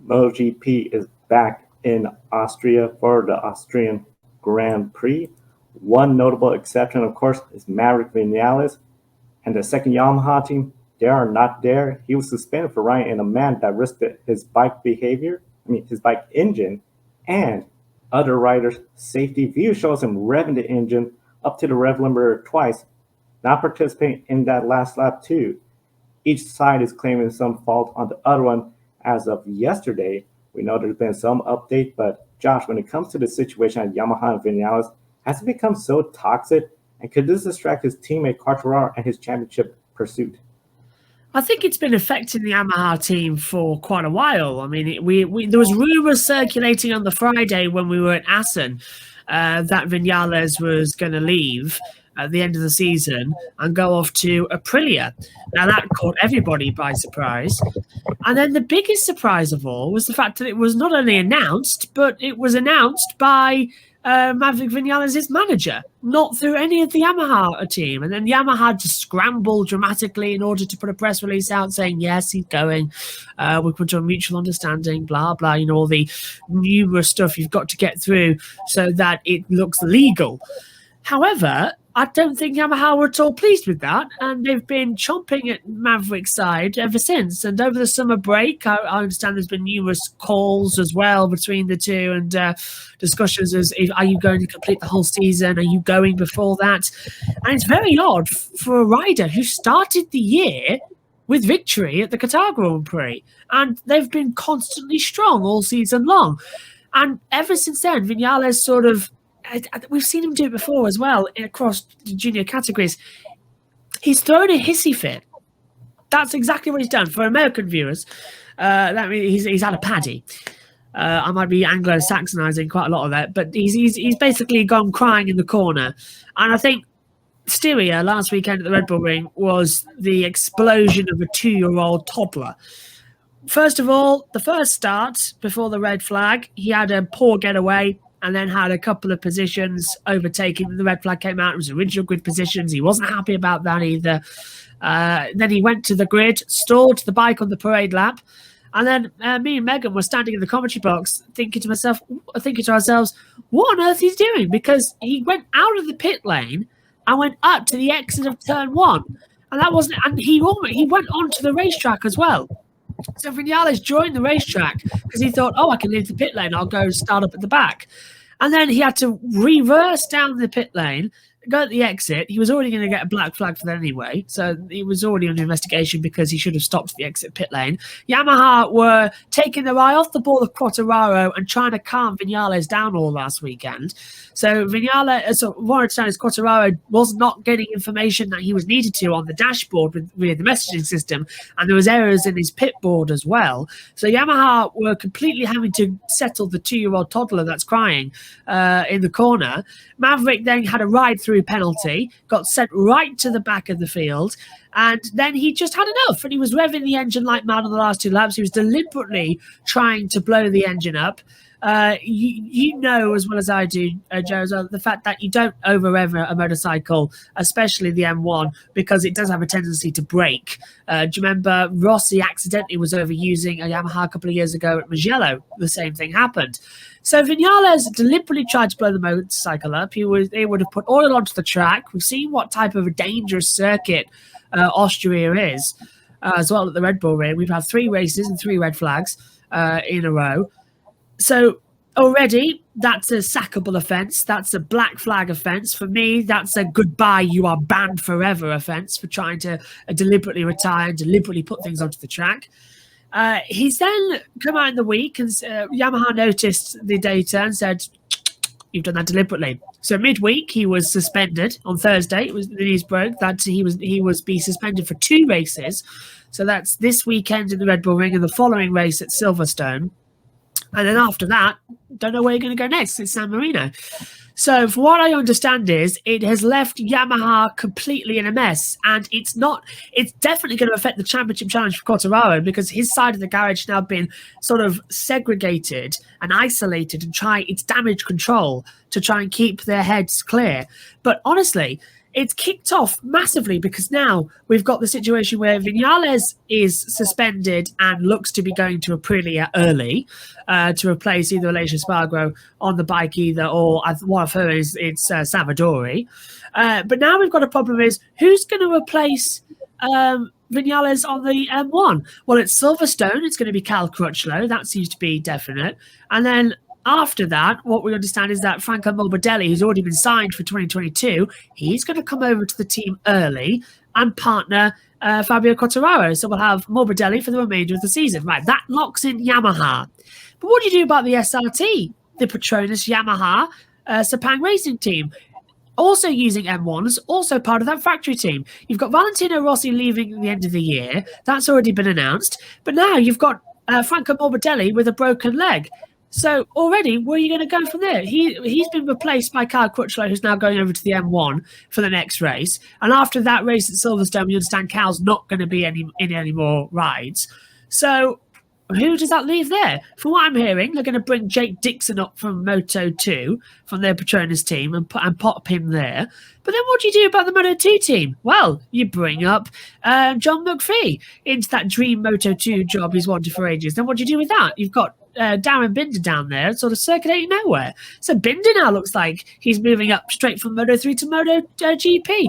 MotoGP is back in Austria for the Austrian Grand Prix. One notable exception, of course, is Maverick Vinales and the second Yamaha team. They are not there. He was suspended for riding in a man that risked his bike his bike engine, and other riders' safety view shows him revving the engine up to the rev limiter twice, not participating in that last lap too. Each side is claiming some fault on the other one. As of yesterday, we know there's been some update, but Josh, when it comes to the situation at Yamaha and Vinales, has it become so toxic? And could this distract his teammate Quartararo and his championship pursuit? I think it's been affecting the Yamaha team for quite a while. I mean, there was rumours circulating on the Friday when we were at Assen that Vinales was going to leave at the end of the season and go off to Aprilia. Now, that caught everybody by surprise. And then the biggest surprise of all was the fact that it was not only announced, but it was announced by Maverick Vinales' manager, not through any of the Yamaha team. And then Yamaha had to scramble dramatically in order to put a press release out saying, yes, he's going. We've come to a mutual understanding, blah, blah, all the numerous stuff you've got to get through so that it looks legal. However, I don't think Yamaha were at all pleased with that, and they've been chomping at Maverick's side ever since. And over the summer break, I understand there's been numerous calls as well between the two and discussions as are you going to complete the whole season? Are you going before that? And it's very odd for a rider who started the year with victory at the Qatar Grand Prix, and they've been constantly strong all season long. And ever since then, Vinales sort of, we've seen him do it before as well across the junior categories. He's thrown a hissy fit. That's exactly what he's done. For American viewers, that means he's had a paddy. I might be Anglo-Saxonizing quite a lot of that, but he's basically gone crying in the corner. And I think Styria last weekend at the Red Bull Ring was the explosion of a 2-year-old toddler. First of all, the first start before the red flag, he had a poor getaway, and then had a couple of positions overtaking. The red flag came out. It was original grid positions. He wasn't happy about that either. Then he went to the grid, stalled the bike on the parade lap. And then me and Megan were standing in the commentary box thinking to ourselves, what on earth he's doing? Because he went out of the pit lane and went up to the exit of turn 1. And he went onto the racetrack as well. So Vinales joined the racetrack because he thought, I can leave the pit lane. I'll go start up at the back. And then he had to reverse down the pit lane, go at the exit. He was already going to get a black flag for that anyway. So he was already under investigation because he should have stopped at the exit pit lane. Yamaha were taking their eye off the ball of Quartararo and trying to calm Vinales down all last weekend. So what I understand is Quartararo was not getting information that he was needed to on the dashboard via the messaging system, and there was errors in his pit board as well. So Yamaha were completely having to settle the 2-year-old toddler that's crying in the corner. Maverick then had a ride-through penalty, got sent right to the back of the field, and then he just had enough, and he was revving the engine like mad on the last 2 laps. He was deliberately trying to blow the engine up. You know as well as I do, Joe, the fact that you don't over-rev a motorcycle, especially the M1, because it does have a tendency to break. Do you remember Rossi accidentally was overusing a Yamaha a couple of years ago at Mugello? The same thing happened. So Vinales deliberately tried to blow the motorcycle up. They would have put oil onto the track. We've seen what type of a dangerous circuit Austria is as well at the Red Bull Ring. We've had 3 races and 3 red flags in a row. So already that's a sackable offence. That's a black flag offence. For me, that's a goodbye, you are banned forever offence for trying to deliberately retire and deliberately put things onto the track. He's then come out in the week and Yamaha noticed the data and said, you've done that deliberately. So midweek, he was suspended on Thursday. It was the news broke that he was be suspended for 2 races. So that's this weekend in the Red Bull Ring and the following race at Silverstone. And then after that, don't know where you're going to go next. It's San Marino. So from what I understand is it has left Yamaha completely in a mess. And it's definitely going to affect the championship challenge for Quartararo because his side of the garage has now been sort of segregated and isolated and it's damage control to try and keep their heads clear. But honestly, it's kicked off massively because now we've got the situation where Vinales is suspended and looks to be going to Aprilia early to replace either Aleix Espargaro on the bike or what I've heard is it's Savadori. But now we've got a problem is who's going to replace Vinales on the M1? Well, it's Silverstone. It's going to be Cal Crutchlow. That seems to be definite. And then after that, what we understand is that Franco Morbidelli, who's already been signed for 2022, he's going to come over to the team early and partner Fabio Quartararo. So we'll have Morbidelli for the remainder of the season. Right, that locks in Yamaha. But what do you do about the SRT, the Petronas Yamaha Sepang Racing team? Also using M1s, also part of that factory team. You've got Valentino Rossi leaving at the end of the year. That's already been announced. But now you've got Franco Morbidelli with a broken leg. So already, where are you going to go from there? He's been replaced by Cal Crutchlow, who's now going over to the M1 for the next race. And after that race at Silverstone, you understand Cal's not going to be in any more rides. So who does that leave there? From what I'm hearing, they're going to bring Jake Dixon up from Moto2, from their Petronas team, and pop him there. But then what do you do about the Moto2 team? Well, you bring up John McPhee into that dream Moto2 job he's wanted for ages. Then what do you do with that? You've got Darren Binder down there, sort of circulating nowhere. So Binder now looks like he's moving up straight from Moto3 to MotoGP.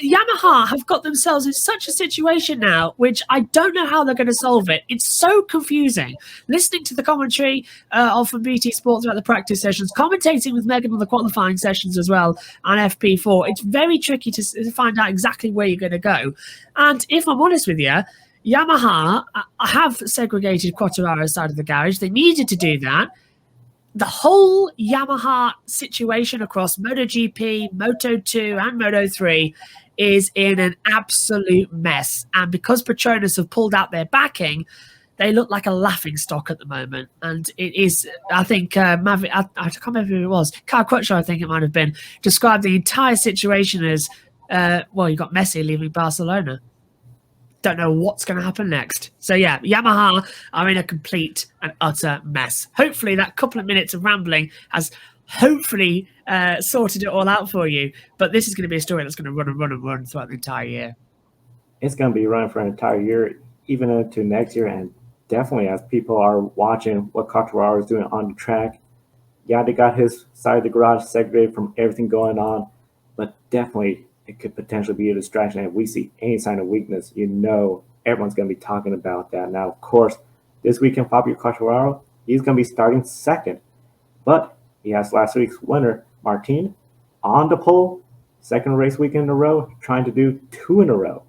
Yamaha have got themselves in such a situation now, which I don't know how they're going to solve it. It's so confusing. Listening to the commentary from BT Sport throughout the practice sessions, commentating with Megan on the qualifying sessions as well on FP4, it's very tricky to find out exactly where you're going to go. And if I'm honest with you, Yamaha have segregated Quartararo's side of the garage. They needed to do that. The whole Yamaha situation across MotoGP, Moto2 and Moto3 is in an absolute mess. And because Petronas have pulled out their backing, they look like a laughing stock at the moment. And it is, I think, I can't remember who it was. Cal Crutchlow, I think it might have been, described the entire situation as, you got Messi leaving Barcelona. Don't know what's going to happen next. So yeah, Yamaha are in a complete and utter mess. Hopefully that couple of minutes of rambling has hopefully sorted it all out for you. But this is going to be a story that's going to run and run and run throughout the entire year. It's going to be running for an entire year, even into next year. And definitely as people are watching what Quartararo is doing on the track, yeah, they got his side of the garage segregated from everything going on, but definitely it could potentially be a distraction. And if we see any sign of weakness, everyone's going to be talking about that. Now, of course, this weekend, Fabio Quartararo, he's going to be starting second. But he has last week's winner, Martin, on the pole, second race weekend in a row, trying to do 2 in a row.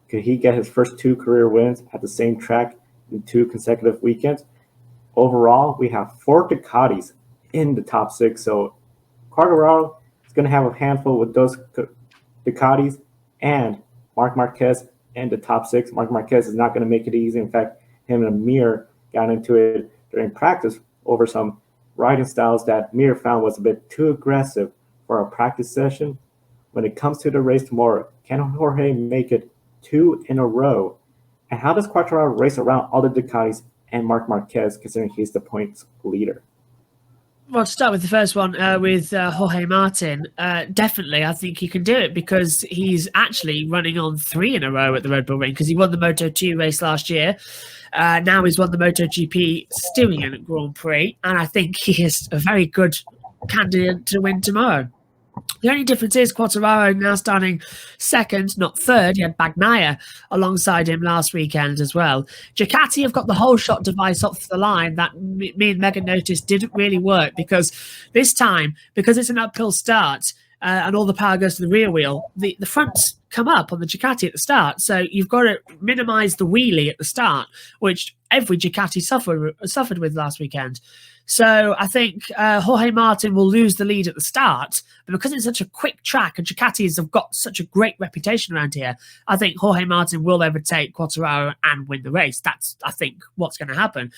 Could he get his first 2 career wins at the same track in 2 consecutive weekends? Overall, we have 4 Ducatis in the top 6. So Quartararo is going to have a handful with those Ducatis and Marc Marquez in the top 6. Marc Marquez is not going to make it easy. In fact, him and Mir got into it during practice over some riding styles that Mir found was a bit too aggressive for a practice session. When it comes to the race tomorrow, can Jorge make it 2 in a row? And how does Quartararo race around all the Ducatis and Marc Marquez, considering he's the points leader? Well, to start with the first one with Jorge Martin, definitely I think he can do it because he's actually running on 3 in a row at the Red Bull Ring because he won the Moto2 race last year. Now he's won the MotoGP Styrian Grand Prix, and I think he is a very good candidate to win tomorrow. The only difference is Quartararo now starting second, not third. He had Bagnaia alongside him last weekend as well. Ducati have got the whole shot device off the line that me and Megan noticed didn't really work because this time, because it's an uphill start and all the power goes to the rear wheel, the fronts come up on the Ducati at the start. So you've got to minimize the wheelie at the start, which every Ducati suffered with last weekend. So I think Jorge Martin will lose the lead at the start, but because it's such a quick track and Ducatis have got such a great reputation around here, I think Jorge Martin will overtake Quartararo and win the race. That's, I think, what's going to happen.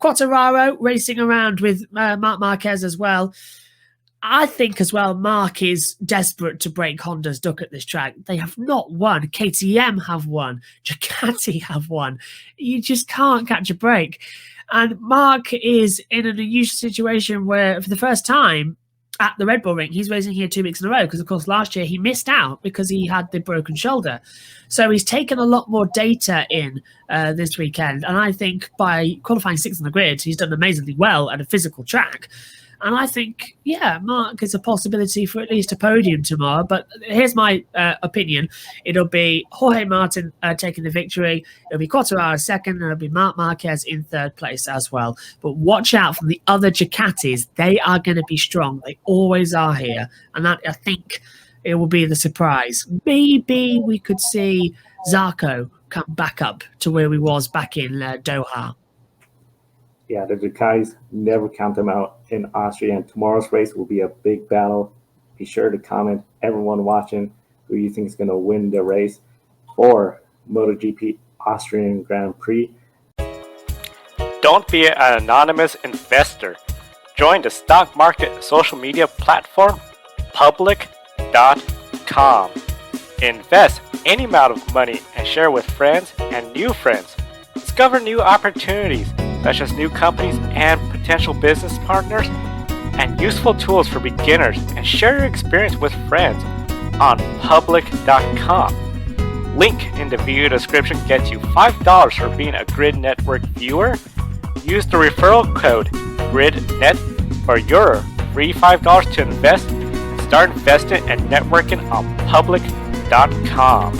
Quartararo racing around with Marc Marquez as well. I think as well, Marc is desperate to break Honda's duck at this track. They have not won. KTM have won. Ducati have won. You just can't catch a break. And Marc is in an unusual situation where, for the first time, at the Red Bull Ring. He's racing here 2 weeks in a row because, of course, last year he missed out because he had the broken shoulder. So he's taken a lot more data in this weekend. And I think by qualifying 6th on the grid, he's done amazingly well at a physical track. And I think, yeah, Mark is a possibility for at least a podium tomorrow. But here's my opinion. It'll be Jorge Martin taking the victory. It'll be Quartararo second, and it'll be Marc Marquez in third place as well. But watch out from the other Ducatis. They are going to be strong. They always are here. And that, I think it will be the surprise. Maybe we could see Zarco come back up to where he was back in Doha. Yeah, the Ducatis, never count them out in Austria. And tomorrow's race will be a big battle. Be sure to comment, everyone watching, who you think is going to win the race for MotoGP Austrian Grand Prix. Don't be an anonymous investor. Join the stock market social media platform, public.com. Invest any amount of money and share with friends and new friends. Discover new opportunities, such as new companies and potential business partners, and useful tools for beginners, and share your experience with friends on public.com. Link in the video description gets you $5 for being a Grid Network viewer. Use the referral code GRIDnet for your free $5 to invest and start investing and networking on public.com.